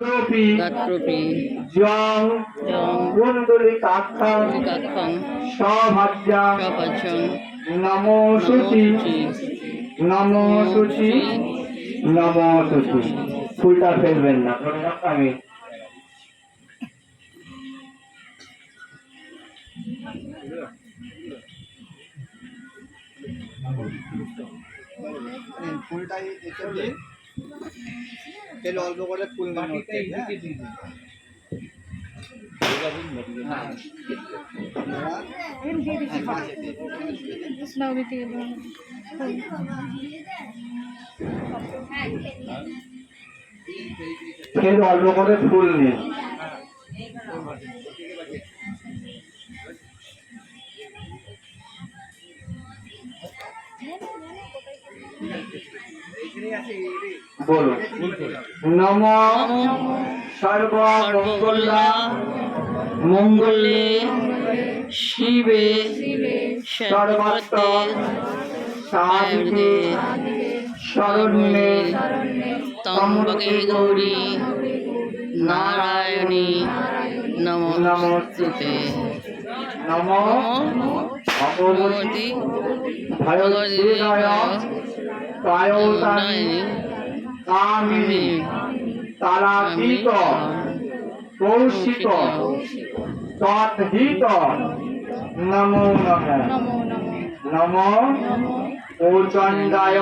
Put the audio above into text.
গাত্রপি জং কুণ্ডলিকাক্ষং সভাজ্যাং নমো শুচি নমো শুচি নমো শুচি। ফুলটা ফেলবেন না, আমি ফুলটাই এঁকে দিই। তেল অল্প করে ফুল তেল অল্প করে ফুল নিন। বলো নম সর্বমঙ্গলা মঙ্গলে শিবে সর্বত্র সাধিকে শরণ্যে ত্র্যম্বকে গৌরী নারায়ণী নমস্তুতে। নমো ভগবতী ভয়দেবায় কায়োতানি কামিনী তারাতীত কৌশিক তৎহিত নমো নমো নমো প্রচণ্ডায়